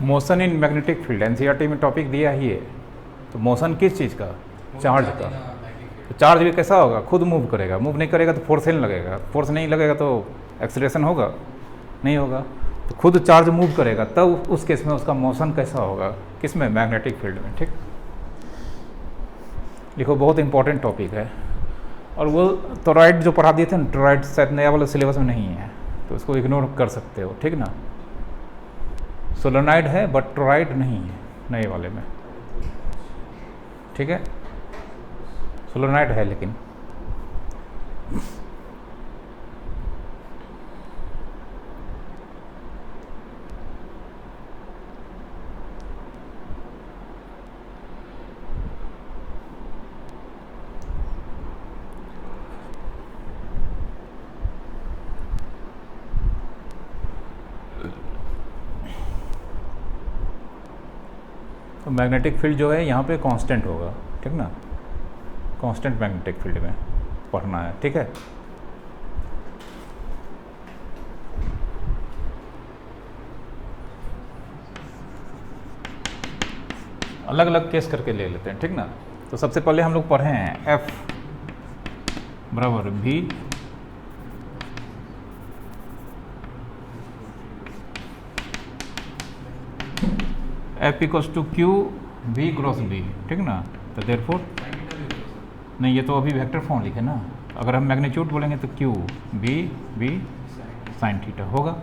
Motion in magnetic field NCERT में topic दिया ही है। तो मोशन किस चीज़ का? चार्ज का। तो चार्ज भी कैसा होगा? खुद मूव करेगा, मूव नहीं करेगा तो फोर्स ही नहीं लगेगा, फोर्स नहीं लगेगा तो एक्सीलरेशन होगा? नहीं होगा। तो खुद चार्ज मूव करेगा तब उस केस में उसका मोशन कैसा होगा? किस में? मैग्नेटिक फील्ड में। ठीक, लिखो, बहुत इंपॉर्टेंट टॉपिक है। और वो टॉरॉइड जो पढ़ा दिए थे ना, टॉरॉइड शायद नया वाला सिलेबस में नहीं है, तो उसको इग्नोर कर सकते हो। ठीक ना, सोलेनॉइड है बट टॉरॉइड नहीं है नए वाले में। ठीक है, सोलेनॉइड है लेकिन। तो मैग्नेटिक फील्ड जो है यहाँ पे कांस्टेंट होगा। ठीक ना, कांस्टेंट मैग्नेटिक फील्ड में पढ़ना है। ठीक है, अलग अलग केस करके ले लेते हैं। ठीक ना, तो सबसे पहले हम लोग पढ़े हैं F बराबर V F equals to Q V cross B। ठीक ना, तो देयरफॉर नहीं, ये तो अभी वेक्टर फॉर्म लिखे ना। अगर हम मैग्नीट्यूड बोलेंगे तो Q V साइन थीटा होगा।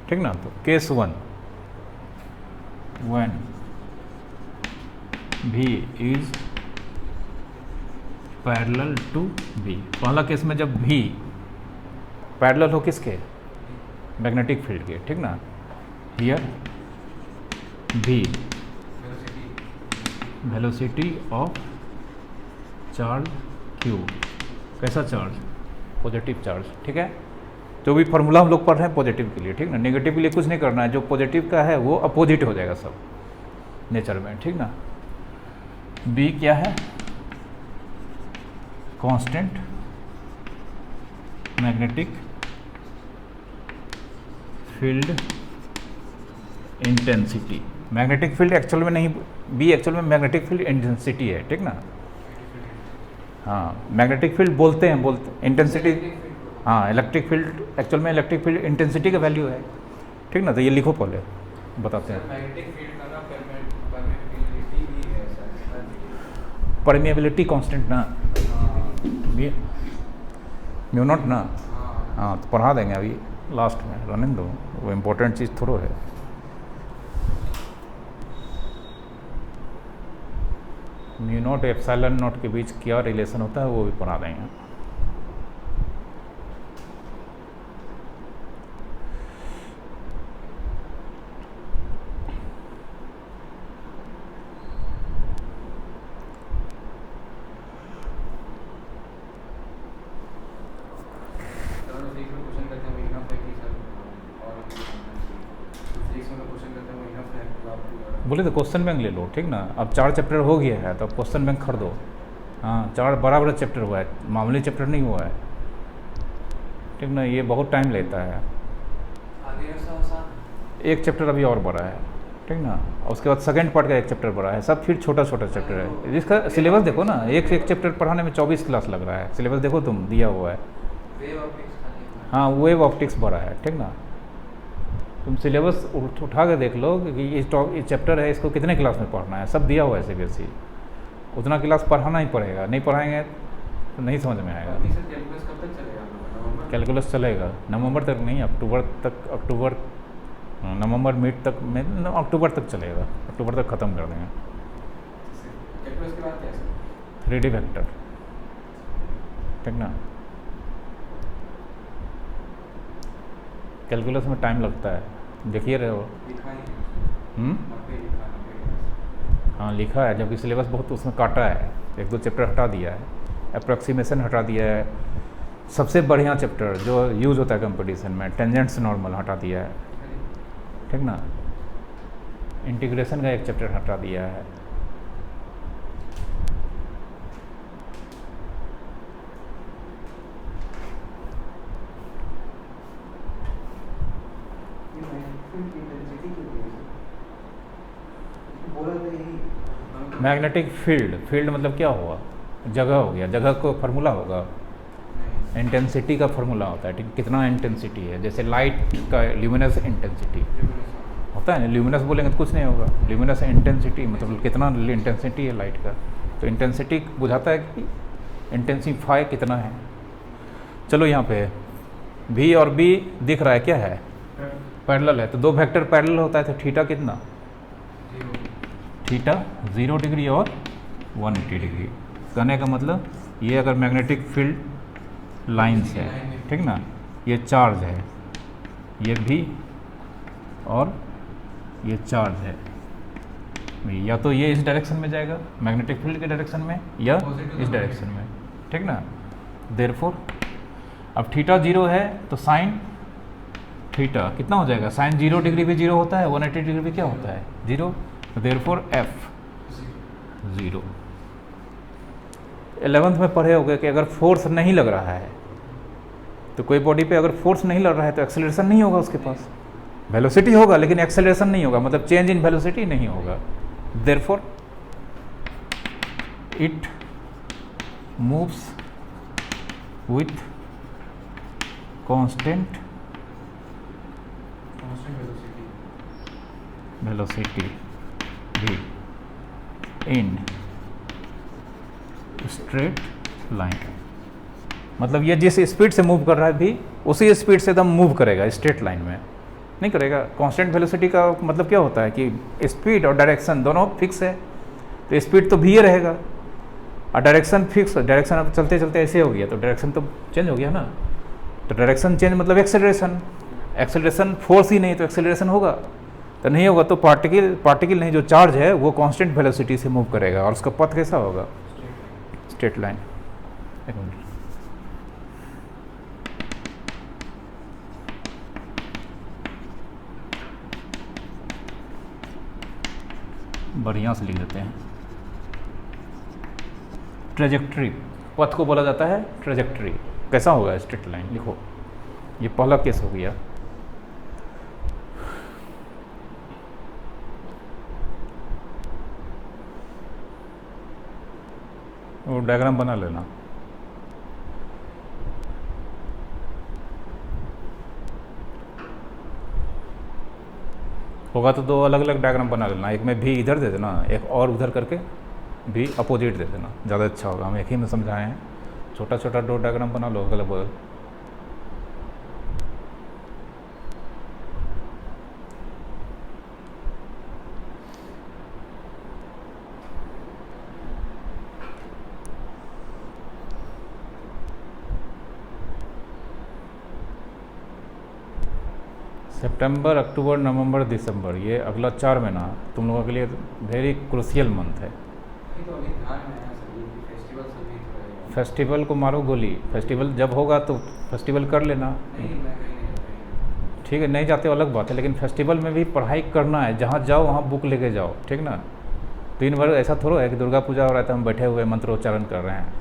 ठीक ना, तो case 1 when V is parallel to B। पहला केस में जब V पैरेलल हो किसके? मैग्नेटिक फील्ड के। ठीक ना, here V velocity of charge Q। कैसा चार्ज? Positive charge. ठीक है, जो भी फार्मूला हम लोग पढ़ रहे हैं पॉजिटिव के लिए। ठीक ना, नेगेटिव के लिए कुछ नहीं करना है, जो पॉजिटिव का है वो अपोजिट हो जाएगा सब नेचर में। ठीक ना, B क्या है? Constant magnetic field intensity. Magnetic field actual में नहीं, B एक्चुअल में मैग्नेटिक फील्ड इंटेंसिटी है। ठीक ना, हाँ, मैग्नेटिक फील्ड बोलते हैं इंटेंसिटी। हाँ, इलेक्ट्रिक फील्ड एक्चुअल में इलेक्ट्रिक फील्ड इंटेंसिटी का वैल्यू है। ठीक ना, तो ये लिखो पहले, बताते हैं। परमिएबिलिटी कांस्टेंट ना, म्यू नॉट ना। हाँ, तो पढ़ा देंगे अभी लास्ट में, रहने दो, वो इम्पोर्टेंट चीज़ थोड़ा है। म्यू नॉट एप्सिलॉन नॉट के बीच क्या रिलेशन होता है वो भी पढ़ा देंगे। बोले तो क्वेश्चन बैंक ले लो। ठीक ना, अब 4 चैप्टर हो गया है तो अब क्वेश्चन बैंक खरीदो। हाँ, 4 बड़ा बड़ा चैप्टर हुआ है, मामूली चैप्टर नहीं हुआ है। ठीक ना, ये बहुत टाइम लेता है। एक चैप्टर अभी और बड़ा है। ठीक ना, और उसके बाद सेकंड पार्ट का एक चैप्टर बड़ा है, सब फिर छोटा छोटा चैप्टर है। जिसका सिलेबस देखो ना, एक चैप्टर पढ़ाने में 24 क्लास लग रहा है। सिलेबस देखो तुम, दिया हुआ है। हाँ, वेव ऑप्टिक्स बड़ा है। ठीक ना, तुम सिलेबस उठा के देख लो कि ये चैप्टर है, इसको कितने क्लास में पढ़ना है, सब दिया हुआ है सीबीएसई। उतना क्लास पढ़ाना ही पड़ेगा, नहीं पढ़ाएंगे तो नहीं समझ में आएगा। कैलकुलस चलेगा नवंबर तक, नहीं अक्टूबर तक, नवंबर मिड तक में, अक्टूबर तक चलेगा, अक्टूबर तक ख़त्म कर देंगे। 3D vector. ठीक ना, कैलकुलस में टाइम लगता है, देखिए रहे हो। हाँ, लिखा है, जबकि सिलेबस बहुत उसमें काटा है, 1-2 चैप्टर हटा दिया है, अप्रॉक्सीमेशन हटा दिया है, सबसे बढ़िया चैप्टर जो यूज़ होता है कंपटीशन में, टेंजेंट्स नॉर्मल हटा दिया है। ठीक ना, इंटीग्रेशन का एक चैप्टर हटा दिया है। मैग्नेटिक फील्ड, फील्ड मतलब क्या हुआ, जगह हो गया, जगह को फार्मूला होगा, इंटेंसिटी का फार्मूला होता है, ठीक, कितना इंटेंसिटी है, जैसे लाइट का ल्यूमिनस इंटेंसिटी होता है ना, ल्यूमिनस बोलेंगे तो कुछ नहीं होगा, ल्यूमिनस इंटेंसिटी मतलब कितना इंटेंसिटी है लाइट का, तो इंटेंसिटी बुझाता है कि इंटेंसीफाई कितना है। चलो यहाँ पे भी और बी दिख रहा है, क्या है, पैरेलल है, तो दो वेक्टर पैरेलल होता है, तो थीटा कितना, थीटा 0 डिग्री और 180 डिग्री। कहने का मतलब ये अगर मैग्नेटिक फील्ड लाइंस है, ठीक ना, ये चार्ज है, ये भी और ये चार्ज है, या तो ये इस डायरेक्शन में जाएगा मैग्नेटिक फील्ड के डायरेक्शन में, या इस डायरेक्शन में, ठीक ना। देयरफॉर अब थीटा 0 है तो साइन थीटा कितना हो जाएगा, साइन 0 डिग्री भी 0 होता है, 180 डिग्री भी क्या होता है, 0, देयरफॉर एफ 0। 11th में पढ़े होंगे कि अगर फोर्स नहीं लग रहा है, तो कोई बॉडी पे अगर फोर्स नहीं लग रहा है तो एक्सेलरेशन नहीं होगा उसके पास, वेलोसिटी होगा लेकिन एक्सेलरेशन नहीं होगा, मतलब चेंज इन वेलोसिटी नहीं होगा। Therefore it moves with constant velocity भी इन स्ट्रेट लाइन, मतलब ये जिस स्पीड से मूव कर रहा है भी उसी स्पीड से एकदम मूव करेगा, स्ट्रेट लाइन में नहीं करेगा। कांस्टेंट वेलोसिटी का मतलब क्या होता है कि स्पीड और डायरेक्शन दोनों फिक्स है, तो स्पीड तो भी रहेगा और डायरेक्शन फिक्स, डायरेक्शन अब चलते चलते ऐसे हो गया तो डायरेक्शन तो चेंज हो गया ना, तो डायरेक्शन चेंज मतलब एक्सेलरेशन, एक्सेलरेशन फोर्स ही नहीं तो एक्सेलरेशन होगा, तो नहीं होगा तो पार्टिकल नहीं, जो चार्ज है वो कांस्टेंट वेलोसिटी से मूव करेगा और उसका पथ कैसा होगा, स्ट्रेट लाइन। एक मिनट, बढ़िया से लिख देते हैं, ट्रेजेक्ट्री, पथ को बोला जाता है ट्रेजेक्ट्री, कैसा होगा, स्ट्रेट लाइन। लिखो, ये पहला केस हो गया। वो डायग्राम बना लेना, होगा तो दो अलग अलग डायग्राम बना लेना, एक में भी इधर दे देना, एक और उधर करके भी अपोजिट दे देना, ज़्यादा अच्छा होगा। हम एक ही में समझाए हैं, छोटा छोटा दो डायग्राम बना लो अगल बगल। सितंबर, अक्टूबर, नवंबर, दिसंबर, ये अगला 4 महीना तुम लोगों के लिए वेरी क्रूशियल मंथ है। फेस्टिवल को मारो गोली, फेस्टिवल जब होगा तो फेस्टिवल कर लेना, ठीक है, नहीं जाते अलग बात है, लेकिन फेस्टिवल में भी पढ़ाई करना है, जहाँ जाओ वहाँ बुक लेके जाओ, ठीक ना। दिन भर ऐसा थोड़ा है कि दुर्गा पूजा हो रहा है तो हम बैठे हुए मंत्रोच्चारण कर रहे हैं,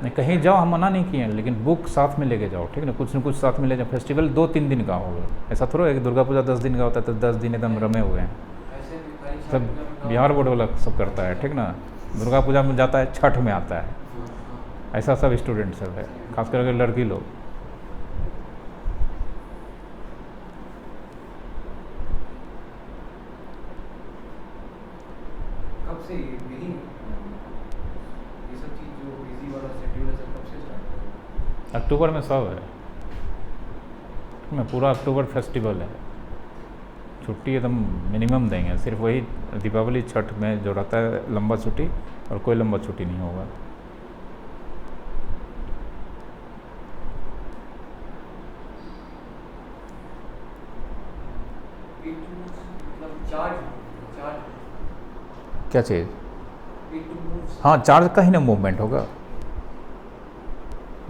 नहीं, कहीं जाओ, हम मना नहीं किए हैं, लेकिन बुक साथ में लेके जाओ, ठीक ना, कुछ न कुछ साथ में ले जाओ। फेस्टिवल 2-3 दिन का होगा, ऐसा थोड़ा है कि दुर्गा पूजा 10 दिन का होता है तो 10 दिन एकदम रमे हुए हैं, सब बिहार बोर्ड वाला सब करता है, ठीक ना। दुर्गा पूजा में जाता है, छठ में आता है, ऐसा सब स्टूडेंट सब है, खास करके लड़की लोग। कब से यही ये सब चीज़ जो बिजी वाला शेड्यूल है सर, कब से स्टार्ट है? अक्टूबर में सब है, में पूरा अक्टूबर फेस्टिवल है, छुट्टी एकदम मिनिमम देंगे, सिर्फ वही दीपावली छठ में जो रहता है लंबा छुट्टी, और कोई लंबा छुट्टी नहीं होगा। क्या चीज़, हाँ, चार्ज का ही ना मूवमेंट होगा,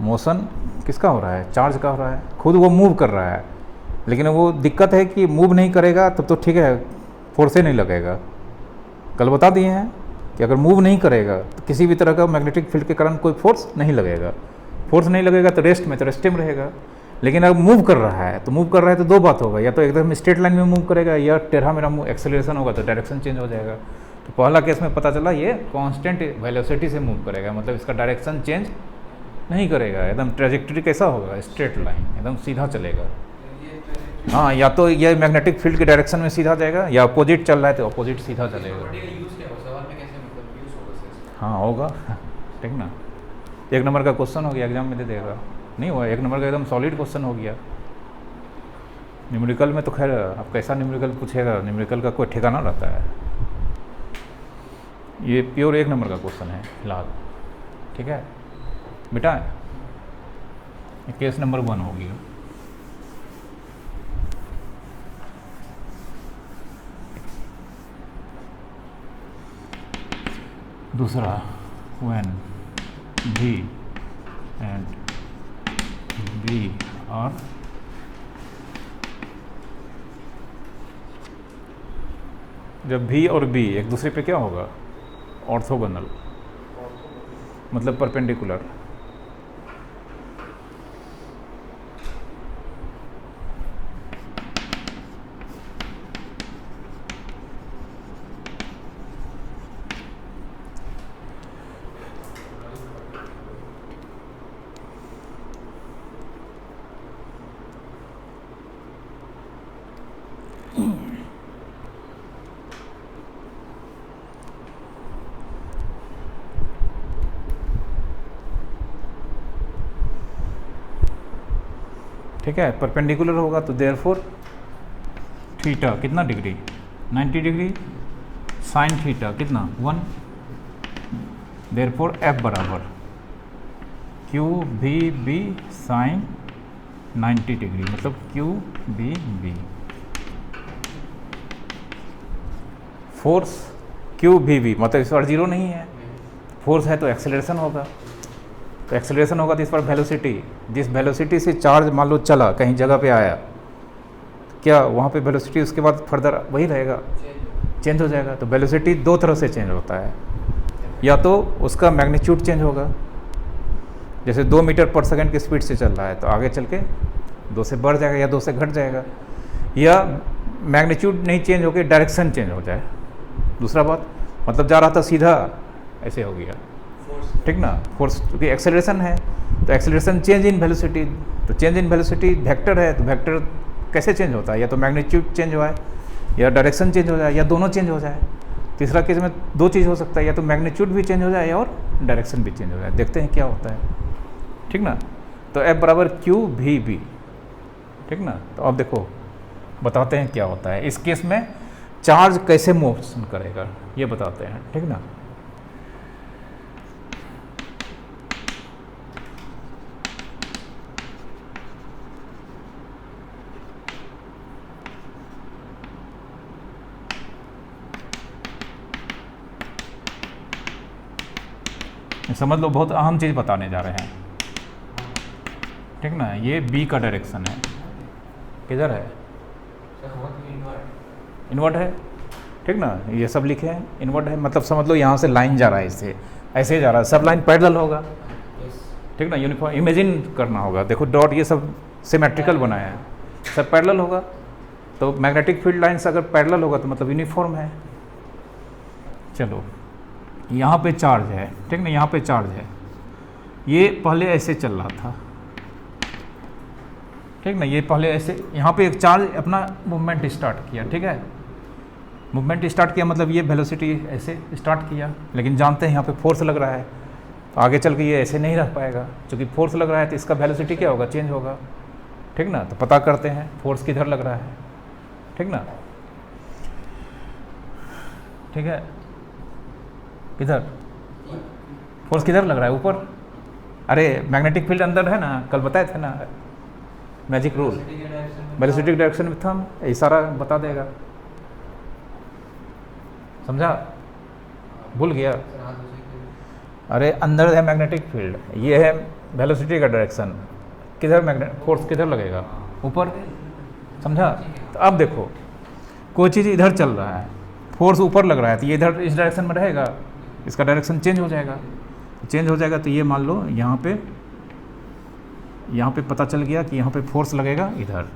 मोशन किसका हो रहा है, चार्ज का हो रहा है, खुद वो मूव कर रहा है, लेकिन वो दिक्कत है कि मूव नहीं करेगा तब तो ठीक है, फोर्स ही नहीं लगेगा। कल बता दिए हैं कि अगर मूव नहीं करेगा तो किसी भी तरह का मैग्नेटिक फील्ड के कारण कोई फोर्स नहीं लगेगा, फोर्स नहीं लगेगा तो रेस्ट में, तो रेस्ट में रहेगा। लेकिन अगर मूव कर रहा है तो मूव कर रहा है तो दो बात होगा, या तो एकदम स्ट्रेट लाइन में मूव करेगा, या टेढ़ा मेढ़ा मूव एक्सेलरेशन होगा तो डायरेक्शन चेंज हो जाएगा। तो पहला केस में पता चला ये कांस्टेंट वेलोसिटी से मूव करेगा, मतलब इसका डायरेक्शन चेंज नहीं करेगा, एकदम ट्रेजेक्टरी कैसा होगा, स्ट्रेट लाइन एकदम सीधा चलेगा। हाँ, या तो ये मैग्नेटिक फील्ड के डायरेक्शन में सीधा जाएगा या अपोजिट चल रहा है तो अपोजिट सीधा चलेगा। हाँ होगा, ठीक ना। 1 नंबर का क्वेश्चन हो गया, एग्जाम में दे देगा। नहीं हुआ 1 नंबर का, एकदम सॉलिड क्वेश्चन हो गया। न्यूमेरिकल में तो खैर अब कैसा न्यूमेरिकल पूछेगा, न्यूमेरिकल का कोई ठिकाना रहता है। ये प्योर 1 नंबर का क्वेश्चन है फिलहाल, ठीक है बेटा। केस नंबर 1 हो गया। दूसरा, when V and B are जब V और B एक दूसरे पे क्या होगा, ऑर्थोगोनल, मतलब परपेंडिकुलर। ठीक है, परपेंडिकुलर होगा तो देयरफॉर थीटा कितना डिग्री, 90 डिग्री, साइन थीटा कितना 1, देयरफॉर एफ बराबर q B B sine 90 degree, मतलब q B B. Force q B B मतलब इस पर 0 नहीं है, फोर्स है तो एक्सेलरेशन होगा, तो एक्सेलरेशन होगा तो इस पर वेलोसिटी, जिस वेलोसिटी से चार्ज मान लो चला कहीं जगह पे आया, क्या वहाँ पे वेलोसिटी उसके बाद फर्दर वही रहेगा, चेंज हो जाएगा। तो वेलोसिटी 2 तरह से चेंज होता है, या तो उसका मैग्नीट्यूड चेंज होगा, जैसे 2 मीटर पर सेकंड की स्पीड से चल रहा है तो आगे चल के 2 से बढ़ जाएगा या 2 से घट जाएगा, या मैग्नीट्यूड नहीं चेंज होकर डायरेक्शन चेंज हो जाए। दूसरा बात, मतलब जा रहा था सीधा ऐसे हो गया, ठीक ना, फोर्स क्योंकि एक्सेलरेशन है तो एक्सेलरेशन चेंज इन वेलोसिटी, तो चेंज इन वेलोसिटी वेक्टर है तो वेक्टर कैसे चेंज होता है, या तो मैग्नीट्यूड चेंज हुआ है या डायरेक्शन चेंज हो जाए या दोनों चेंज हो जाए। तीसरा केस में 2 चीज़ हो सकता है, या तो मैग्नीट्यूड भी चेंज हो जाए और डायरेक्शन भी चेंज हो जाए। देखते हैं क्या होता है, ठीक ना। तो एफ बराबर क्यू भी बी, ठीक ना। तो अब देखो बताते हैं क्या होता है इस केस में, चार्ज कैसे मोशन करेगा ये बताते हैं, ठीक ना। समझ लो बहुत अहम चीज़ बताने जा रहे हैं, ठीक ना। ये बी का डायरेक्शन है, किधर है, इनवर्ट है, ठीक ना। ये सब लिखे हैं इनवर्ट है, मतलब समझ लो यहाँ से लाइन जा रहा है, इससे ऐसे जा रहा है, सब लाइन पैरेलल होगा, ठीक ना। यूनिफॉर्म इमेजिन करना होगा, देखो डॉट ये सब सिमेट्रिकल बनाया है, सब पैरेलल होगा, तो मैग्नेटिक फील्ड लाइन्स अगर पैरेलल होगा तो मतलब यूनिफॉर्म है। चलो यहाँ पे चार्ज है, ठीक ना, यहाँ पे चार्ज है, ये पहले ऐसे चल रहा था, ठीक ना, ये पहले ऐसे, यहाँ पे एक चार्ज अपना मूवमेंट स्टार्ट किया, ठीक है, मूवमेंट स्टार्ट किया मतलब ये वेलोसिटी ऐसे स्टार्ट किया, लेकिन जानते हैं यहाँ पे फोर्स लग रहा है, तो आगे चल के ये ऐसे नहीं रह पाएगा, क्योंकि फोर्स लग रहा है तो इसका वेलोसिटी क्या होगा, चेंज होगा, ठीक ना। तो पता करते हैं फोर्स किधर लग रहा है, ठीक ना, ठीक है, किधर फोर्स किधर लग रहा है, ऊपर। अरे मैग्नेटिक फील्ड अंदर है ना, कल बताए थे ना मैजिक रूल, वेलोसिटी डायरेक्शन में थंब इशारा बता देगा, समझा, भूल गया। अरे अंदर है मैग्नेटिक फील्ड, ये है वेलोसिटी का डायरेक्शन, किधर मैग्नेट फोर्स किधर लगेगा, ऊपर, समझा। तो अब देखो कोई चीज़ इधर चल रहा है, फोर्स ऊपर लग रहा है तो ये इधर इस डायरेक्शन में रहेगा, इसका डायरेक्शन चेंज हो जाएगा, चेंज हो जाएगा तो ये मान लो यहाँ पे पता चल गया कि यहाँ पे फोर्स लगेगा इधर,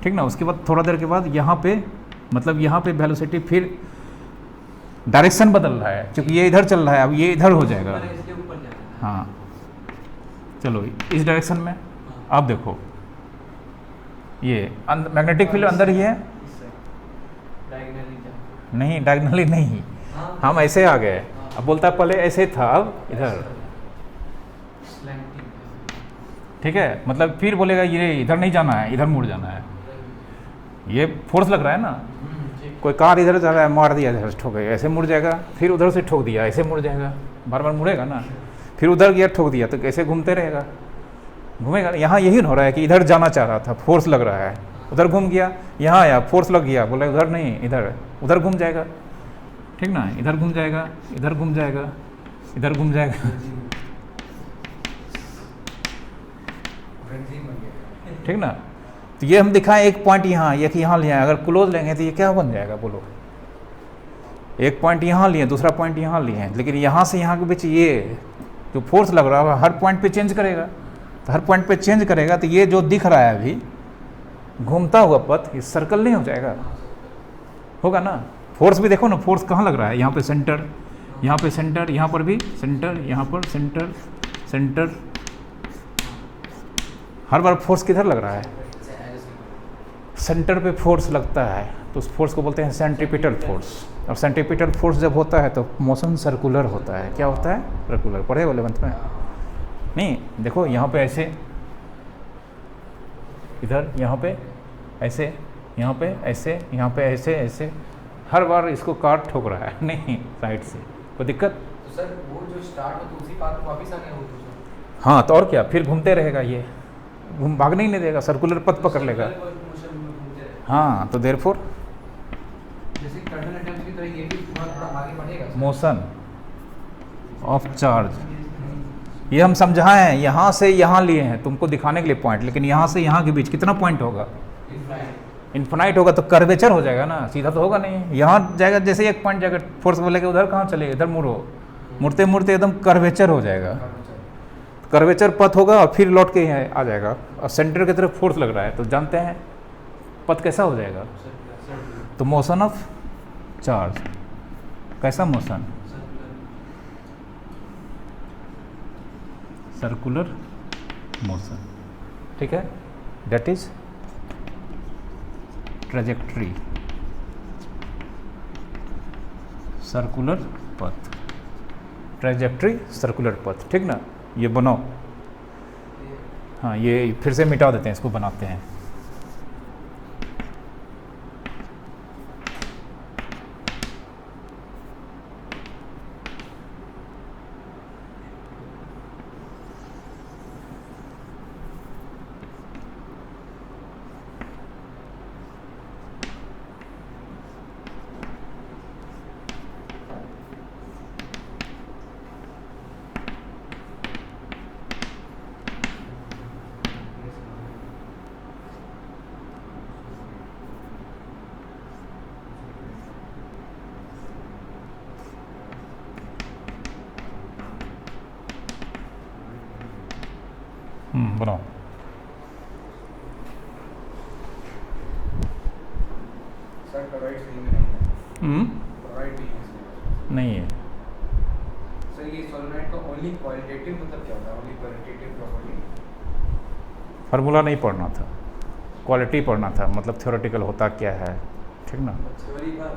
ठीक ना। उसके बाद थोड़ा देर के बाद यहाँ पे मतलब यहाँ पे वेलोसिटी फिर डायरेक्शन बदल रहा है, क्योंकि ये इधर चल रहा है, अब ये इधर हो जाएगा। ऊपर है, इसलिए ऊपर जाता है। हाँ चलो इस डायरेक्शन में आप देखो, ये मैग्नेटिक फील्ड अंदर ही है, इस साइड डायगोनली जाता नहीं डायगनली नहीं, है। हाँ, हम ऐसे आ गए। अब बोलता है पहले ऐसे था, अब इधर, slanting। ठीक है, मतलब फिर बोलेगा ये इधर नहीं जाना है, इधर मुड़ जाना है। ये फोर्स लग रहा है ना, जी। कोई कार इधर जा रहा है, मार दिया इधर से ठोक गया, ऐसे मुड़ जाएगा, फिर उधर से ठोक दिया, ऐसे मुड़ जाएगा, बार बार मुड़ेगा ना, फिर उधर गियर ठोक दिया तो कैसे घूमते रहेगा, घूमेगा। यहाँ यही हो रहा है कि इधर जाना चाह रहा था, फोर्स लग रहा है, उधर घूम गया, यहाँ आया फोर्स लग गया, बोला उधर नहीं इधर, उधर घूम जाएगा, ठीक ना, इधर घूम जाएगा, इधर घूम जाएगा, इधर घूम जाएगा, बेंजीन बन गया। ठीक ना। तो ये हम दिखाएं एक पॉइंट यहाँ, एक यहाँ लिया, अगर क्लोज लेंगे तो ये क्या बन जाएगा बोलो, एक पॉइंट यहाँ लिए, दूसरा पॉइंट यहाँ लिए हैं, लेकिन यहाँ से यहाँ के बीच ये जो फोर्स लग रहा है हर पॉइंट पे चेंज करेगा, तो हर पॉइंट पे चेंज करेगा तो ये जो दिख रहा है अभी घूमता हुआ पथ, ये सर्कल नहीं हो जाएगा, होगा ना। फोर्स भी देखो ना, फोर्स कहाँ लग रहा है, यहाँ पे सेंटर, यहाँ पे सेंटर, यहाँ पर भी सेंटर, यहाँ पर सेंटर, सेंटर, हर बार फोर्स किधर लग रहा है, सेंटर पे फोर्स लगता है, तो उस फोर्स को बोलते हैं सेंट्रीपिटल फोर्स। और सेंट्रीपिटल फोर्स जब होता है तो मोशन सर्कुलर होता है, क्या होता है, सर्कुलर, पढ़े हो 11th में? नहीं, देखो यहाँ पे ऐसे, इधर यहाँ पे ऐसे, यहाँ पे ऐसे, यहाँ पे ऐसे ऐसे, हर बार इसको कार ठोक रहा है, नहीं साइड से, कोई दिक्कत? तो सर वो जो स्टार्ट हो तो उसी पाथ में वापस आ गया वो तो सर। हाँ तो और क्या, फिर घूमते रहेगा ये, घूम भागने ही नहीं देगा, सर्कुलर पथ पकड़ लेगा। मोशन में घूमते रहे। हाँ तो देयरफॉर जैसे टर्टल अटेम्प्ट की तरह ये भी थोड़ा आगे बढ़ेगा सर। मोशन ऑफ चार्ज, ये हम समझाए हैं, यहाँ से यहाँ लिए हैं तुमको दिखाने के लिए पॉइंट, लेकिन यहाँ से यहाँ के बीच कितना पॉइंट होगा, इन्फिनाइट होगा, तो कर्वेचर हो जाएगा ना, सीधा तो होगा नहीं, यहाँ जाएगा जैसे एक पॉइंट जाएगा, फोर्स बोलेगा उधर कहाँ चलेगा, इधर मुड़ो, मुड़ते मुड़ते एकदम कर्वेचर हो जाएगा, कर्वेचर पथ होगा और फिर लौट के यहाँ आ जाएगा, और सेंटर की तरफ फोर्स लग रहा है, तो जानते हैं पथ कैसा हो जाएगा, तो मोशन ऑफ चार्ज, कैसा मोशन, सर्कुलर मोशन, ठीक है, दैट इज ट्रेजेक्ट्री, सर्कुलर पथ, ट्रेजेक्ट्री सर्कुलर पथ, ठीक ना, ये बनाओ। हाँ ये फिर से मिटा देते हैं, इसको बनाते हैं। बनाओ। सर टॉरॉइड सही में नहीं है। टॉरॉइड नहीं है इसमें। नहीं है। सर ये सोलेनॉइड का ओनली क्वालिटेटिव मतलब क्या होता है, ओनली क्वालिटेटिव प्रॉपर्टी? फार्मूला नहीं पढ़ना था, क्वालिटी पढ़ना था, मतलब थ्योरेटिकल होता क्या है, ठीक ना, थ्योरी का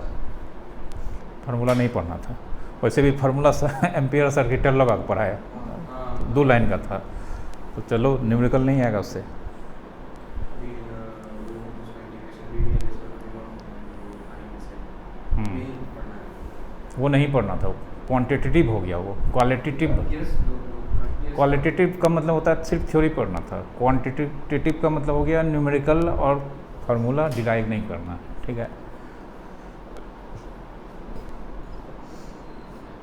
फार्मूला नहीं पढ़ना था। वैसे भी फार्मूला एम्पियर सर्किट लगा के पढ़ाया, 2 लाइन का था, तो चलो न्यूमेरिकल नहीं आएगा उससे। वो नहीं पढ़ना था, क्वांटिटेटिव हो गया वो, क्वालिटेटिव का मतलब होता है सिर्फ थ्योरी पढ़ना था, क्वांटिटेटिव का मतलब हो गया न्यूमेरिकल और फार्मूला डिराइव नहीं करना, ठीक है।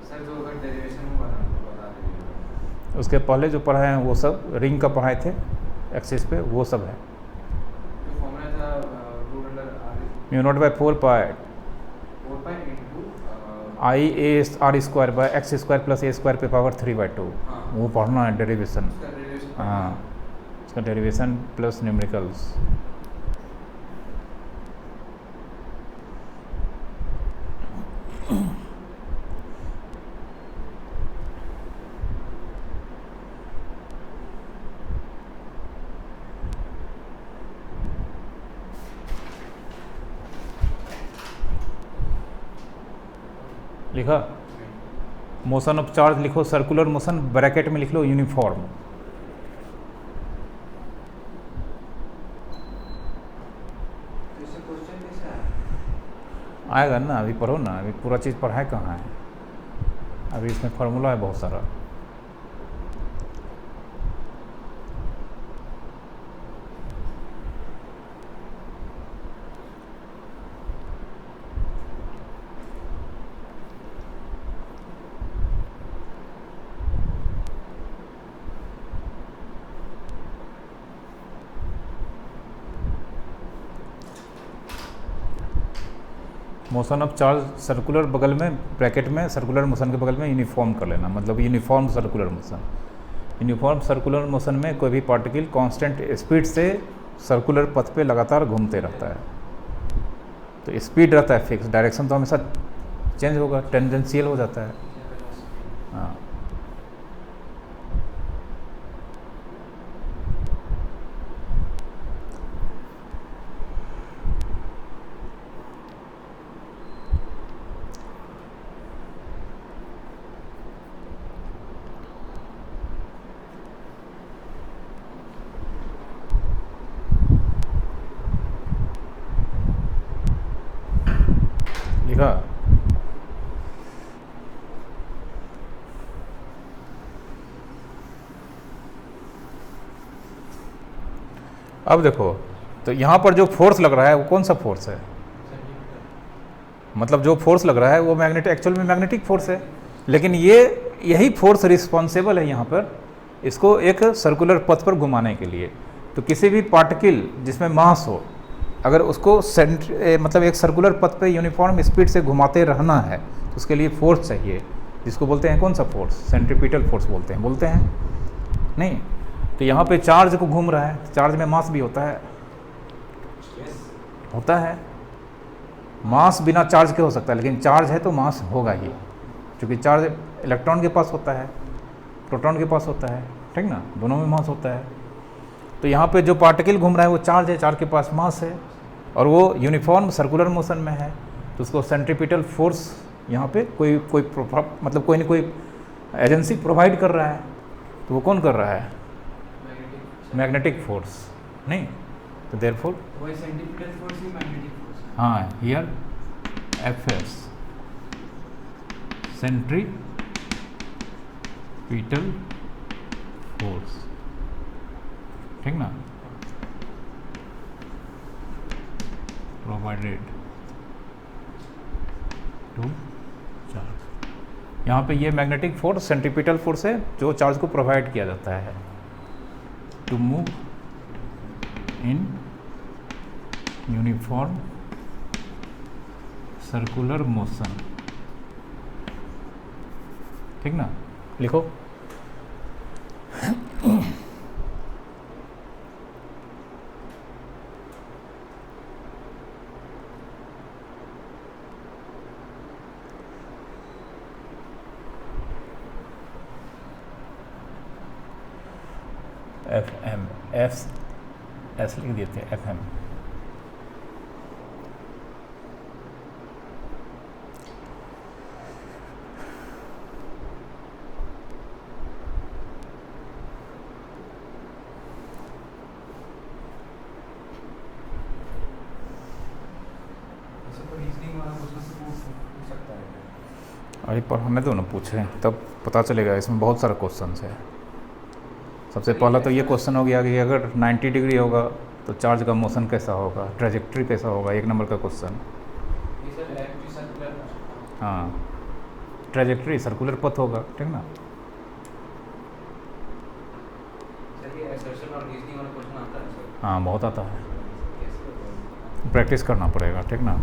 सर जो अगर डेरिवेशन हुआ ना तो बता दीजिए। उसके पहले जो पढ़ाए हैं वो सब रिंग का पढ़ाए थे एक्सिस पे, वो सब है। जो फॉर्मूला था root under r mu naught by 4 pi 4 pi into I A r square by x square plus a square पे पावर 3/2, हाँ। वो पढ़ना है डेरिवेशन। उसका डेरिवेशन हाँ, उसका डेरिवेशन प्लस न्यूमेरिकल्स। लिखा। मोशन ऑफ चार्ज लिखो सर्कुलर मोशन, ब्रैकेट में लिख लो यूनिफॉर्म। तो इससे क्वेश्चन कैसे आया? आएगा ना, अभी पढ़ो ना, अभी पूरा चीज़ पढ़ाए कहाँ है, अभी इसमें फार्मूला है बहुत सारा। मोशन ऑफ चार्ज सर्कुलर बगल में ब्रैकेट में सर्कुलर मोशन के बगल में यूनिफॉर्म कर लेना, मतलब uniform circular motion. Uniform circular motion में कोई भी पार्टिकल कांस्टेंट स्पीड से सर्कुलर पथ पे लगातार घूमते रहता है। तो स्पीड रहता है फिक्स, डायरेक्शन तो हमेशा चेंज होगा, टेंजेंशियल हो जाता है। हाँ, लिखा। अब देखो, तो यहाँ पर जो फोर्स लग रहा है वो कौन सा फोर्स है, मतलब जो फोर्स लग रहा है वो मैग्नेटिक, एक्चुअल में मैग्नेटिक फोर्स है, लेकिन ये यही फोर्स रिस्पॉन्सिबल है यहाँ पर इसको एक सर्कुलर पथ पर घुमाने के लिए। तो किसी भी पार्टिकल जिसमें मास हो, अगर उसको मतलब एक सर्कुलर पथ पे यूनिफॉर्म स्पीड से घुमाते रहना है तो उसके लिए फोर्स चाहिए, जिसको बोलते हैं कौन सा फोर्स, सेंट्रीपिटल फोर्स बोलते हैं नहीं। तो यहाँ पे चार्ज को घूम रहा है, चार्ज में मास भी होता है, होता है। मास बिना चार्ज के हो सकता है, लेकिन चार्ज है तो मास होगा ही, क्योंकि चार्ज इलेक्ट्रॉन के पास होता है, प्रोटॉन के पास होता है, ठीक ना, दोनों में मास होता है। तो यहाँ पे जो पार्टिकल घूम रहा है वो चार्ज है, चार्ज के पास मास है, और वो यूनिफॉर्म सर्कुलर मोशन में है, तो उसको सेंट्रीपिटल फोर्स यहाँ पे मतलब कोई ना कोई एजेंसी प्रोवाइड कर रहा है। तो वो कौन कर रहा है, मैग्नेटिक फोर्स, नहीं। तो देयरफॉर वही सेंट्रीपिटल फोर्स ही मैग्नेटिक फोर्स है। हाँ, हियर एफएस सेंट्रीपिटल फोर्स, ठीक ना, प्रोवाइडेड टू चार्ज। यहाँ पे ये मैग्नेटिक फोर्स सेंट्रीपिटल फोर्स है जो चार्ज को प्रोवाइड किया जाता है to move in uniform circular motion, ठीक ना, लिखो। एफ एम, एस लिख दिए थे, एफ एम। ऐसे कोई रीजनिंग वाला क्वेश्चन से पूछ सकता है। अभी पढ़ने दो ना, पूछें तब पता चलेगा, इसमें बहुत सारे क्वेश्चन है। सबसे पहला तो ये क्वेश्चन हो गया कि अगर 90 डिग्री होगा तो चार्ज का मोशन कैसा होगा, ट्रेजेक्ट्री कैसा होगा, 1 नंबर का क्वेश्चन। ये सर इलेक्ट्रिक सर्कुलर, हाँ, ट्रेजेक्ट्री सर्कुलर पथ होगा, ठीक ना। सर ये असर्शन और रीजनिंग वाला क्वेश्चन आता है सर? हाँ, बहुत आता है, कैसे होता है? प्रैक्टिस करना पड़ेगा, ठीक ना।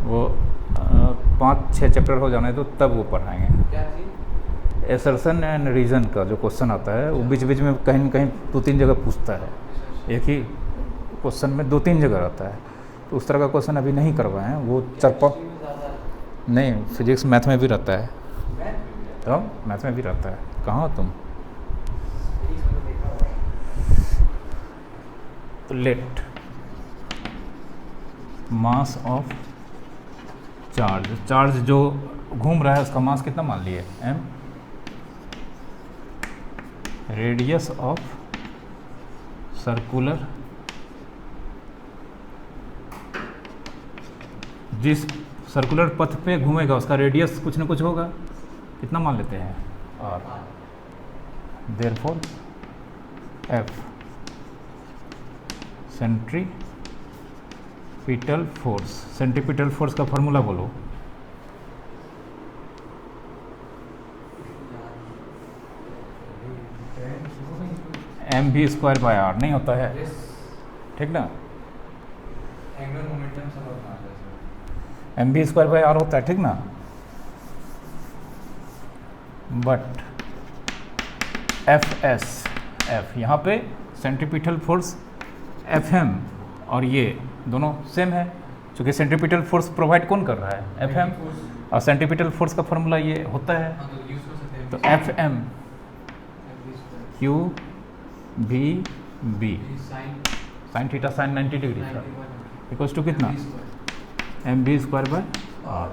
वो 5-6 चैप्टर हो जाने तो तब वो पढ़ाएंगे। क्या चीज़? एसर्शन एंड रीजन का जो क्वेश्चन आता है वो बीच बीच में कहीं न कहीं 2-3 जगह पूछता है, एक ही क्वेश्चन में 2-3 जगह रहता है। तो उस तरह का क्वेश्चन अभी नहीं करवाए हैं, वो 4-5 नहीं, फिजिक्स मैथ में भी रहता है, तो मैथ में भी रहता है। कहाँ हो तुम? तो लेट मास ऑफ चार्ज जो घूम रहा है उसका मास कितना मान लिए m, रेडियस ऑफ सर्कुलर, जिस सर्कुलर पथ पे घूमेगा उसका रेडियस कुछ ना कुछ होगा, कितना मान लेते हैं r, therefore f centripetal force. Centripetal force का फॉर्मूला बोलो। mv²/r नहीं होता है, ठीक ना, एंगुलर मोमेंटम सब अपना है mv²/r होता है, ठीक ना। बट f यहाँ पे सेंट्रीपिटल फोर्स fm और ये दोनों सेम है, क्योंकि सेंट्रीपिटल फोर्स प्रोवाइड कौन कर रहा है, fm, और सेंट्रीपिटल फोर्स का फॉर्मूला ये होता है, हाँ, तो यूज कर सकते हैं तो fm q v b sine theta sine 90 degree था इक्वल्स टू कितना mv²/r,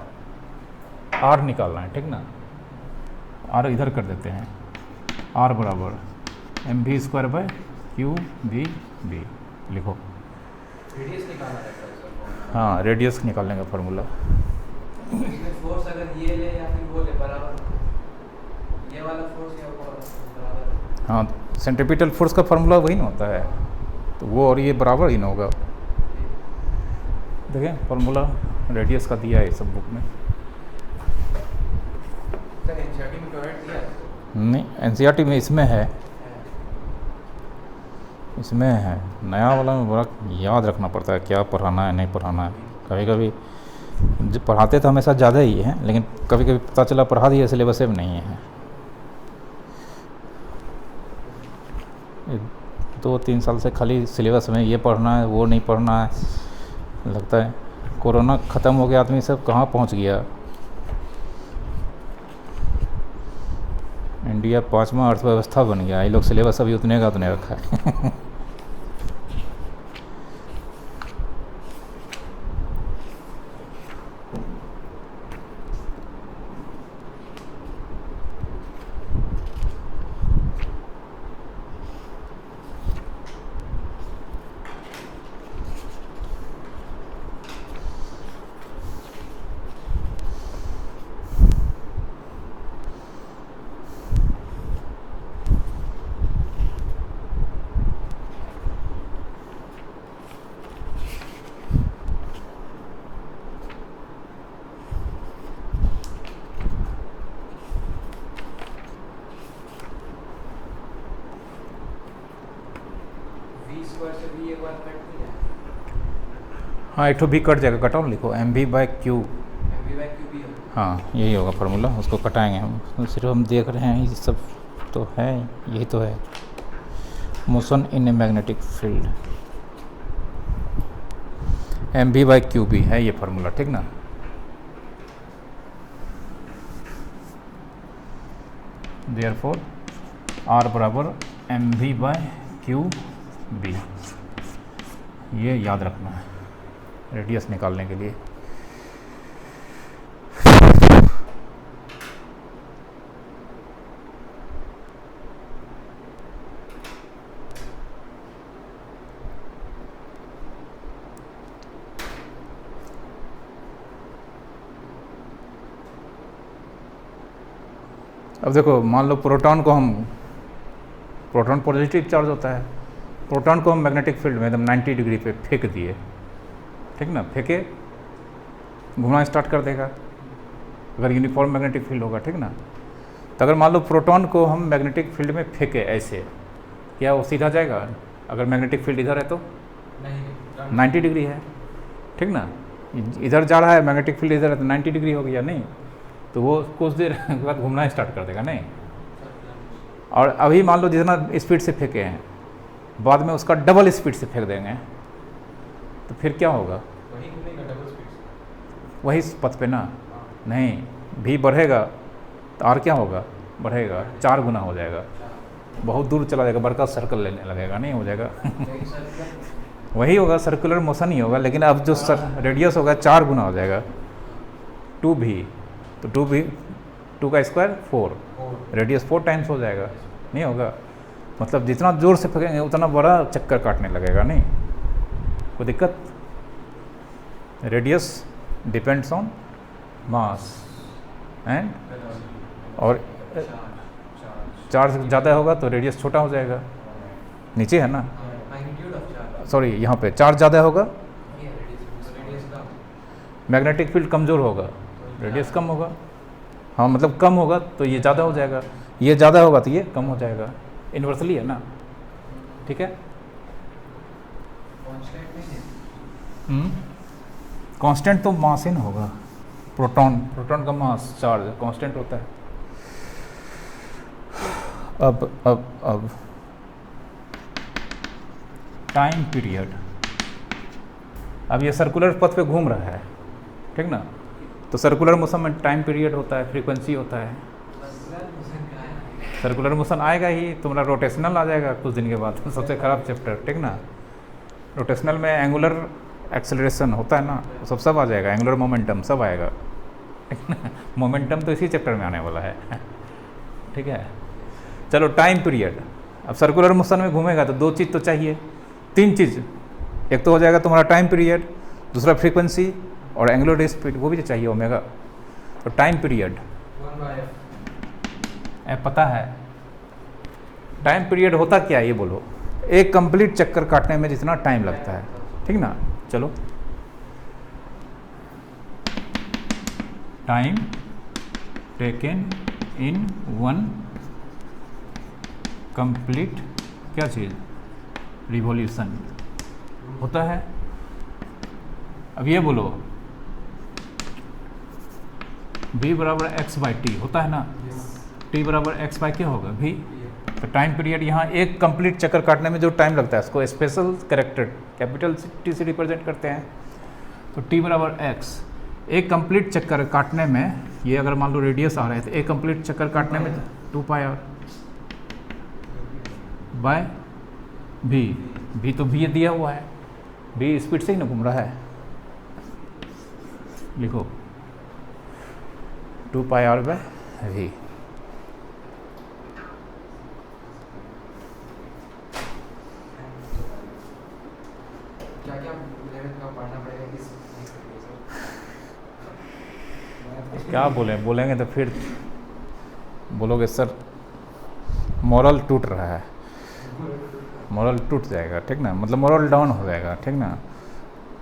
r निकालना है, ठीक ना, r इधर कर देते हैं, r बराबर mv²/q v b लिखो। रेडियस निकालना रहता है सर। हाँ, रेडियस निकालने का फार्मूला। इसमें फोर्स अगर ये ले या फिर वो ले बराबर, ये वाला फोर्स या वो वाला फोर्स बराबर। हाँ, सेंट्रीपिटल फोर्स का फार्मूला वही ना होता है, तो वो और ये बराबर ही ना होगा। देखें फार्मूला रेडियस का दिया है सब बुक में। सर एनसीईआरटी में प्रोवाइड किया है? नहीं, एनसीईआरटी में इसमें है, नया वाला में बड़ा याद रखना पड़ता है क्या पढ़ाना है नहीं पढ़ाना है। कभी कभी जो पढ़ाते तो हमेशा ज़्यादा ही है, लेकिन कभी कभी पता चला पढ़ा दिया सिलेबस में नहीं है। 2-3 साल से खाली सिलेबस में ये पढ़ना है वो नहीं पढ़ना है, लगता है कोरोना ख़त्म हो गया आदमी सब कहाँ पहुँच गया। इंडिया 5वां अर्थव्यवस्था बन गया, ये लोग सिलेबस अभी उतने का उतने रखा है। v स्क्वायर से v एक बार कट नहीं जाए, हाँ, एक तो भी कट जाएगा, कटाओ लिखो mv/q। mv/q भी होगा। हाँ, यही होगा फार्मूला, उसको कटाएंगे हम। सिर्फ हम देख रहे हैं ये सब तो है, यही तो है motion in a magnetic field, mv/q भी है ये फार्मूला, ठीक ना। देयरफॉर r बराबर mv/q b, ये याद रखना है रेडियस निकालने के लिए। अब देखो, मान लो प्रोटॉन पॉजिटिव चार्ज होता है, प्रोटॉन को हम मैग्नेटिक फील्ड में एकदम 90 डिग्री पे फेंक दिए, ठीक ना, फेंके घूमना स्टार्ट कर देगा अगर यूनिफॉर्म मैग्नेटिक फील्ड होगा, ठीक ना। तो अगर मान लो प्रोटॉन को हम मैग्नेटिक फील्ड में फेंके ऐसे, क्या वो सीधा जाएगा? अगर मैग्नेटिक फील्ड इधर है तो नहीं 90 डिग्री है, ठीक ना, इधर जा रहा है मैग्नेटिक फील्ड इधर है तो 90 डिग्री हो गया, नहीं तो वो कुछ देर के बाद घूमना स्टार्ट कर देगा, नहीं। और अभी मान लो जितना स्पीड से फेंके हैं, बाद में उसका डबल स्पीड से फेंक देंगे तो फिर क्या होगा? वही घूमेगा डबल स्पीड से। वही पथ पे ना, नहीं भी बढ़ेगा तो और क्या होगा? बढ़ेगा, 4 गुना हो जाएगा, बहुत दूर चला जाएगा, बड़का सर्कल लेने लगेगा, नहीं हो जाएगा। नहीं सर, वही होगा, सर्कुलर मोशन ही होगा, लेकिन अब जो रेडियस होगा 4 गुना हो जाएगा, 2v, तो 2v 2 का स्क्वायर 4, और रेडियस 4 टाइम्स हो जाएगा, नहीं होगा? मतलब जितना ज़ोर से फेंकेंगे उतना बड़ा चक्कर काटने लगेगा, नहीं कोई दिक्कत? Radius depends on mass and, और चार्ज ज़्यादा होगा तो रेडियस छोटा हो जाएगा, नीचे है ना, मैग्नीट्यूड ऑफ चार्ज, सॉरी यहाँ पे चार्ज ज़्यादा होगा, रेडियस कम, मैग्नेटिक फील्ड कमज़ोर होगा, रेडियस कम होगा। हाँ मतलब कम होगा तो ये ज़्यादा हो जाएगा, ये ज़्यादा होगा तो ये कम हो जाएगा, इन्वर्सली है ना, ठीक है? कांस्टेंट नहीं है। कांस्टेंट तो मास ही ना होगा, प्रोटॉन का मास चार्ज कांस्टेंट होता है। अब टाइम पीरियड, अब ये सर्कुलर पथ पे घूम रहा है, ठीक ना, तो सर्कुलर मोशन में टाइम पीरियड होता है, फ्रीक्वेंसी होता है। सर्कुलर मोशन आएगा ही, तुम्हारा रोटेशनल आ जाएगा कुछ दिन के बाद, सबसे ख़राब चैप्टर, ठीक ना। रोटेशनल में एंगुलर एक्सेलरेशन होता है ना, सब आ जाएगा, एंगुलर मोमेंटम सब आएगा, ठीक ना। मोमेंटम तो इसी चैप्टर में आने वाला है, ठीक है। चलो टाइम पीरियड, अब सर्कुलर मोशन में घूमेगा तो दो चीज़ तो चाहिए, तीन चीज़, एक तो हो जाएगा तुम्हारा टाइम पीरियड, दूसरा फ्रीक्वेंसी और एंगुलर स्पीड, वो भी तो चाहिए ओमेगा। तो टाइम पीरियड 1/f, पता है टाइम पीरियड होता क्या है ये बोलो, एक कंप्लीट चक्कर काटने में जितना टाइम लगता है, ठीक ना। चलो time taken in one complete क्या चीज़, रिवॉल्यूशन होता है। अब ये बोलो v बराबर x/t होता है ना, t बराबर x बाई क्या होगा v। तो टाइम पीरियड यहाँ एक कंप्लीट चक्कर काटने में जो टाइम लगता है उसको स्पेशल कैरेक्टर कैपिटल T से रिप्रेजेंट करते हैं। तो t बराबर x, एक कंप्लीट चक्कर काटने में, ये अगर मान लो रेडियस आ रहा है तो एक कंप्लीट चक्कर काटने में 2πr बाय v तो v दिया हुआ है, v स्पीड से ही ना घूम रहा है, लिखो 2πr बाय v। क्या क्या 11th का पढ़ना पड़ेगा इस क्या बोलेंगे तो फिर बोलोगे सर मोरल टूट रहा है, मोरल टूट जाएगा, ठीक ना, मतलब मोरल डाउन हो जाएगा, ठीक ना।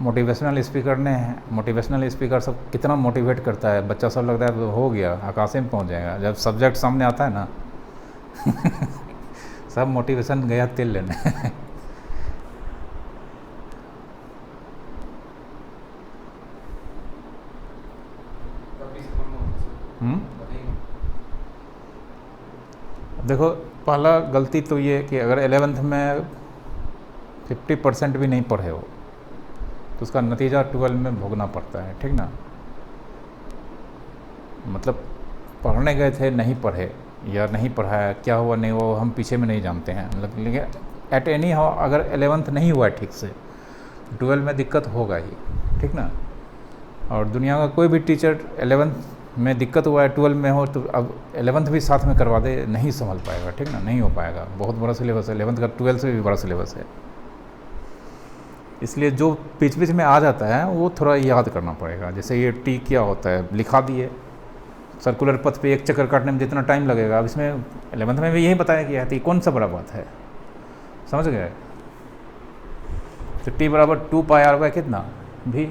मोटिवेशनल स्पीकर ने, मोटिवेशनल स्पीकर सब कितना मोटिवेट करता है, बच्चा सब लगता है तो हो गया आकाश में पहुंच जाएगा, जब सब्जेक्ट सामने आता है ना सब मोटिवेशन गया तेल लेने देखो पहला गलती तो ये कि अगर 11th में 50% भी नहीं पढ़े हो तो उसका नतीजा 12 में भोगना पड़ता है, ठीक ना। मतलब पढ़ने गए थे नहीं पढ़े या नहीं पढ़ाया, क्या हुआ नहीं हुआ हम पीछे में नहीं जानते हैं, लेकिन एट एनी हाउ अगर 11th नहीं हुआ ठीक से 12 में दिक्कत होगा ही, ठीक ना। और दुनिया का कोई भी टीचर 11th में दिक्कत हुआ है 12 में हो तो अब 11th भी साथ में करवा दे, नहीं संभल पाएगा, ठीक ना, नहीं हो पाएगा, बहुत बड़ा सिलेबस है 11th का, 12 से भी बड़ा सिलेबस है। इसलिए जो बीच बीच में आ जाता है वो थोड़ा याद करना पड़ेगा, जैसे ये टी क्या होता है लिखा दिए, सर्कुलर पथ पे एक चक्कर काटने में जितना टाइम लगेगा, अब इसमें 11th में भी यही बताया गया है, तो कौन सा बड़ा बात है, समझ गए। तो टी बराबर 2πr बाय कितना भी,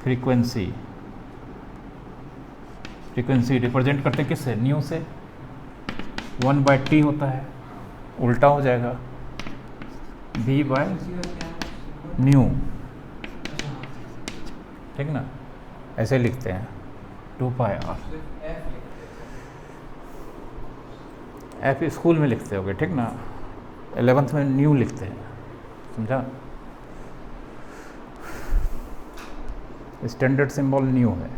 फ्रीक्वेंसी रिप्रेजेंट करते हैं किससे, न्यू से, 1/t होता है, उल्टा हो जाएगा v बाय न्यू, ठीक ना, ऐसे लिखते हैं 2πr। एफ स्कूल में लिखते होगे, ठीक ना, 11th में न्यू लिखते हैं, समझा। स्टैंडर्ड सिंबल न्यू है।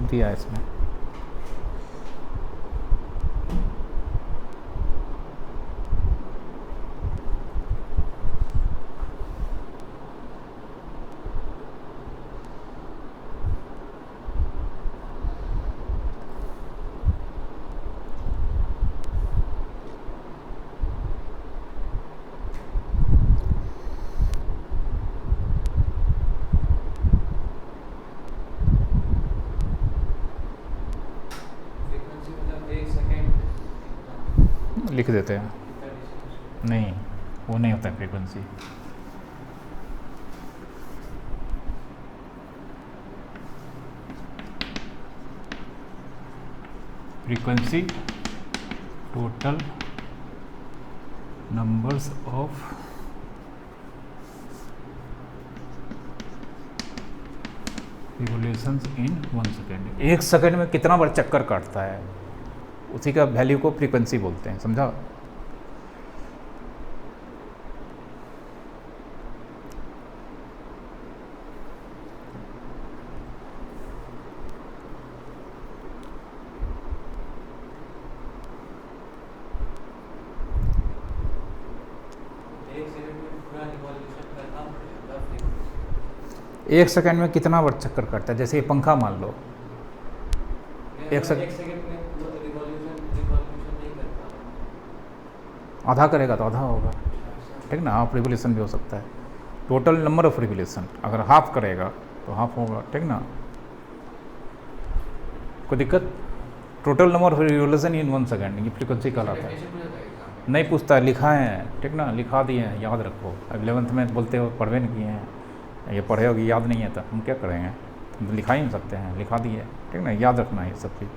दिया है इसमें। फ्रीक्वेंसी मतलब 1 सेकेंड लिख देते हैं। कितना डिस्टेंस? नहीं, वो नहीं होता है frequency. Frequency total numbers of revolutions in 1 second. 1 second में कितना बार चक्कर काटता है, उसी का वैल्यू को फ्रीक्वेंसी बोलते हैं, समझा। एक सेकंड में पूरा रिवॉल्यूशन करना पड़ेगा फ्रीक्वेंसी। 1 सेकेंड में कितना बार चक्कर काटता है, जैसे ये पंखा मान लो। एक सेकंड। 1 सेकंड में पूरा रिवॉल्यूशन नहीं करता। आधा करेगा तो आधा होगा, ठीक ना। हाफ रिवोल्यूशन भी हो सकता है। टोटल नंबर ऑफ रिवोल्यूशन अगर हाफ करेगा तो हाफ होगा, ठीक ना। कोई दिक्कत। Total number of revolution in 1 second, ये फ्रीक्वेंसी कहलाता है। डेफिनेशन पूछा था एग्जाम में। नहीं पूछता है, लिखा है, ठीक ना, लिखा दिए हैं, याद रखो। अब 11th में बोलते हो पढ़वे नहीं किए हैं, ये पढ़े होगी याद नहीं है तो हम क्या करेंगे, हम तो लिखा ही नहीं सकते हैं, लिखा दिए, ठीक ना। याद रखना है ये सब चीज़,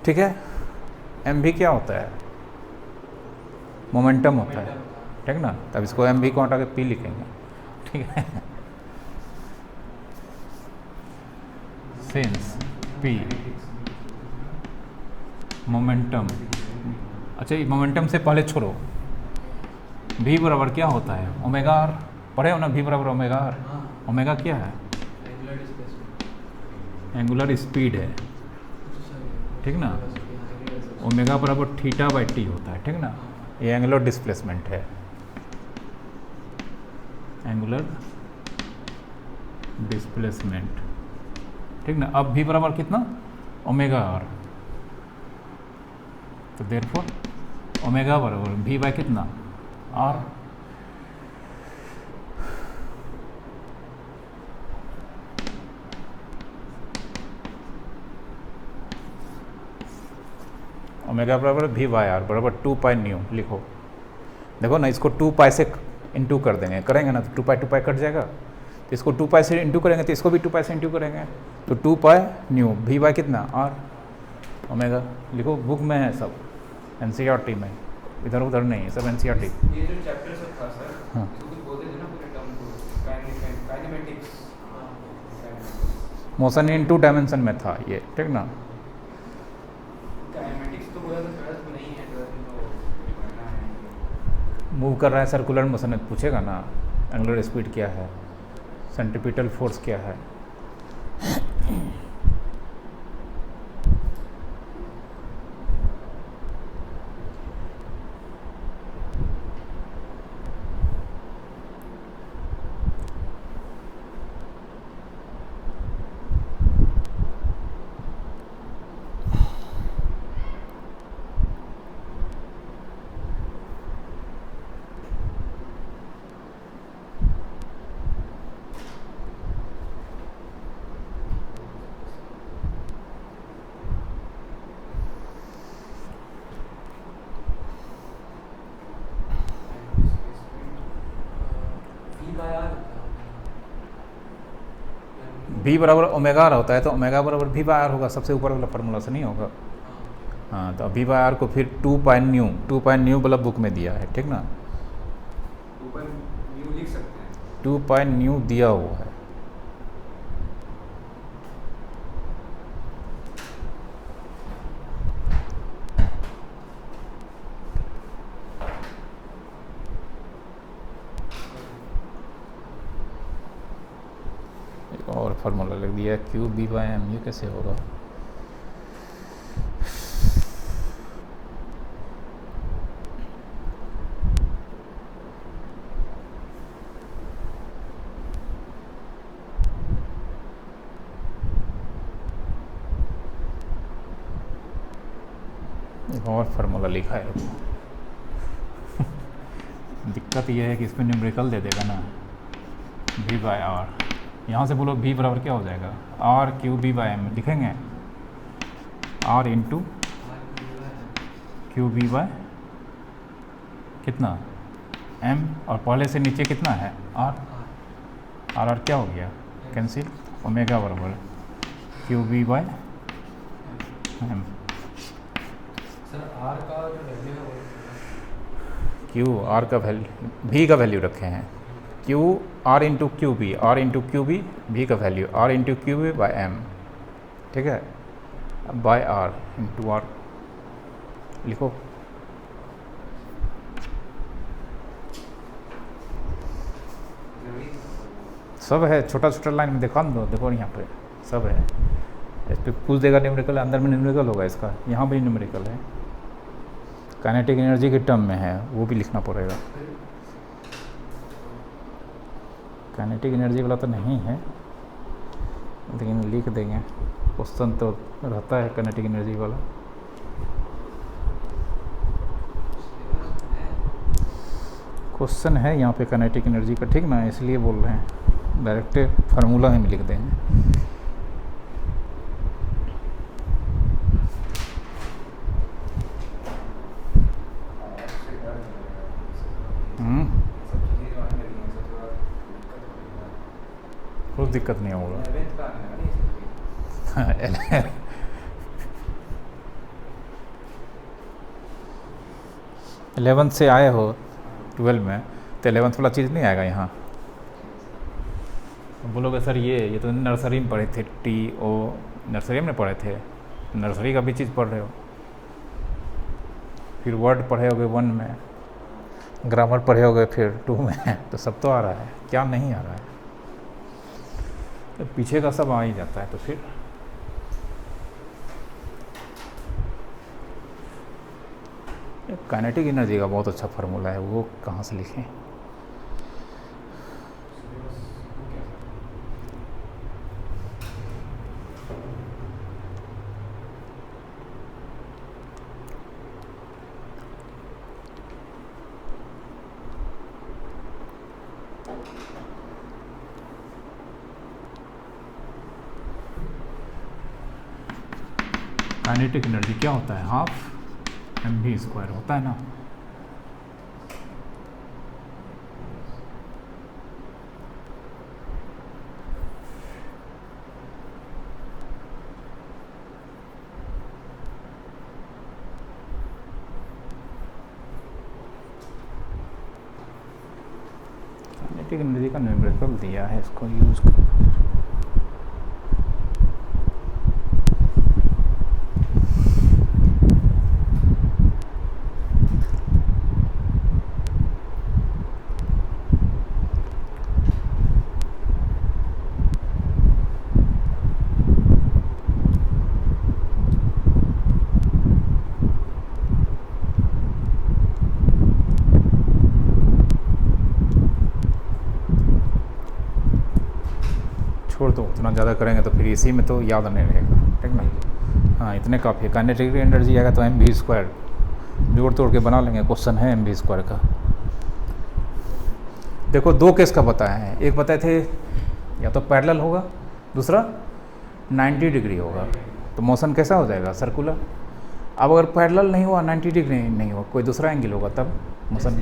ठीक है। एम भी क्या होता है, मोमेंटम होता है, ठीक ना। तब इसको एम भी को हटा के पी लिखेंगे, ठीक है। Sense P momentum. अच्छा, ये मोमेंटम से पहले छोड़ो, v बराबर क्या होता है, ओमेगा आर। पढ़े हो ना, v बराबर ओमेगा आर। हाँ। ओमेगा क्या है, एंगुलर डिस्प्लेसमेंट। एंगुलर स्पीड है, ठीक ना। ओमेगा बराबर थीटा बाई टी होता है, ठीक ना। ये एंगुलर डिस्प्लेसमेंट है, एंगुलर डिस्प्लेसमेंट, ठीक ना। अब v बराबर कितना, ओमेगा आर। तो देयरफॉर ओमेगा बराबर v बाय कितना, आर। ओमेगा बराबर v बाय आर बराबर 2 पाई न्यू लिखो। देखो ना, इसको 2 पाई से इंटू कर देंगे, करेंगे ना तो 2 पाई कट जाएगा। तो इसको 2 पाई से इंटू करेंगे तो इसको भी 2 पाई से इंटू करेंगे, तो 2 पाई न्यू v बाय कितना, आर ओमेगा। लिखो, बुक में है सब, एनसीईआरटी में, इधर उधर नहीं है, सब एनसीईआरटी। ये जो चैप्टर सब था सर, हाँ। इसको कुछ बोलते थे ना पूरे टर्म को, काइनेमेटिक्स। मोशन इन 2 डायमेंशन में था ये, ठीक ना। काइनेमेटिक्स तो बोला तो ट्वेल्थ में नहीं है, ट्वेल्थ में तो पढ़ना है। मूव कर रहा है सर्कुलर मोशन में पूछेगा ना, एंगुलर स्पीड क्या है, सेंट्रीपिटल फोर्स क्या है। v बराबर ओमेगा आर होता है, तो ओमेगा बराबर v बाय आर होगा, सबसे ऊपर वाला फार्मूला से नहीं होगा। हाँ, तो v बाय आर को फिर 2 पाई न्यू वाला बुक में दिया है, ठीक ना। ऊपर न्यू लिख सकते हैं। 2 पाई न्यू दिया हुआ है। और फार्मूला लिख दिया, क्यू बी बाई एम, ये कैसे होगा? एक और फार्मूला लिखा है दिक्कत ये है कि इसमें न्यूमेरिकल दे देगा ना, v बाई आर। यहाँ से बोलो v बराबर क्या हो जाएगा, R Q B by M लिखेंगे, R into Q B by कितना एम, और पहले से नीचे कितना है आर आर क्या हो गया कैंसिल, ओमेगा बराबर q B by m. Sir r का जो वैल्यू है वो क्यू आर का वैल्यू भी का वैल्यू रखे हैं, q r into Q B, r into Q B भी का value r into Q B by m, ठीक है, बाई आर इंटू आर लिखो। सब है, छोटा छोटा लाइन में दिखा दो, देखो यहाँ पे सब है। इस पर पूछ देगा न्यूमेरिकल, अंदर में न्यूमेरिकल होगा इसका, यहाँ भी न्यूमेरिकल है, काइनेटिक एनर्जी के टर्म में है, वो भी लिखना पड़ेगा। काइनेटिक एनर्जी वाला तो नहीं है, लेकिन लिख देंगे, क्वेश्चन तो रहता है काइनेटिक एनर्जी वाला। क्वेश्चन है यहाँ पे काइनेटिक एनर्जी का, ठीक ना, इसलिए बोल रहे हैं, डायरेक्ट फार्मूला में लिख देंगे। कुछ दिक्कत नहीं होगा। 11th से आए हो 12 में, तो 11th वाला चीज़ नहीं आएगा यहाँ। बोलोगे सर ये तो नर्सरी में पढ़े थे, TO नर्सरी में पढ़े थे, नर्सरी का भी चीज़ पढ़ रहे हो, फिर वर्ड पढ़े होगे 1 में, ग्रामर पढ़े होगे फिर 2 में, तो सब तो आ रहा है, क्या नहीं आ रहा है, तो पीछे का सब आ ही जाता है। तो फिर काइनेटिक एनर्जी का बहुत अच्छा फार्मूला है, वो कहाँ से लिखें? काइनेटिक एनर्जी क्या होता है, हाफ mv² होता है ना। काइनेटिक एनर्जी का न्यूमेरिकल दिया है, इसको यूज करो। छोड़ दो, उतना ज़्यादा करेंगे तो फिर इसी में तो याद नहीं रहेगा, ठीक ना। हाँ, इतने काफ़ी है। काइनेटिक एनर्जी आएगा तो mv², जोड़ तोड़ के बना लेंगे, क्वेश्चन है mv² का। देखो 2 केस का बताए हैं, एक बताए थे या तो पैरेलल होगा, दूसरा 90 डिग्री होगा, तो मोशन कैसा हो जाएगा, सर्कुलर। अब अगर पैरेलल नहीं हुआ, 90 डिग्री नहीं हुआ, कोई दूसरा एंगल होगा, तब मोशन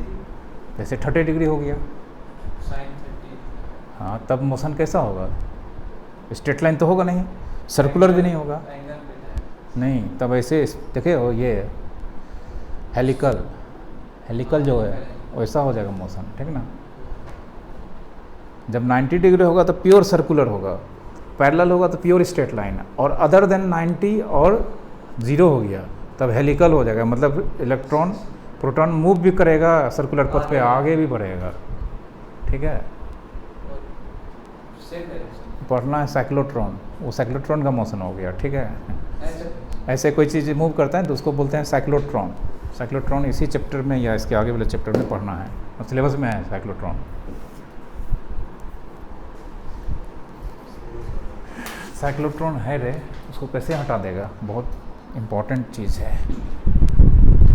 जैसे 30 डिग्री हो गया, हाँ, तब मोशन कैसा होगा, स्ट्रेट लाइन तो होगा नहीं, सर्कुलर भी नहीं होगा, नहीं, तब ऐसे देखे हो, ये हेलिकल जो है वैसा हो जाएगा मोशन, ठीक ना। जब 90 डिग्री होगा तो प्योर सर्कुलर होगा, पैरेलल होगा तो प्योर स्ट्रेट लाइन, और अदर देन 90 और 0 हो गया तब हेलिकल हो जाएगा, मतलब इलेक्ट्रॉन प्रोटॉन मूव भी करेगा सर्कुलर पथ पे, आगे भी बढ़ेगा, ठीक है। पढ़ना है साइक्लोट्रॉन, वो साइक्लोट्रॉन का मोशन हो गया, ठीक है। ऐसे ऐसे कोई चीज़ मूव करता है तो उसको बोलते हैं साइक्लोट्रॉन। साइक्लोट्रॉन इसी चैप्टर में या इसके आगे वाले चैप्टर में पढ़ना है, और सिलेबस में है साइक्लोट्रॉन। साइक्लोट्रॉन है रे, उसको कैसे हटा देगा, बहुत इम्पोर्टेंट चीज़ है।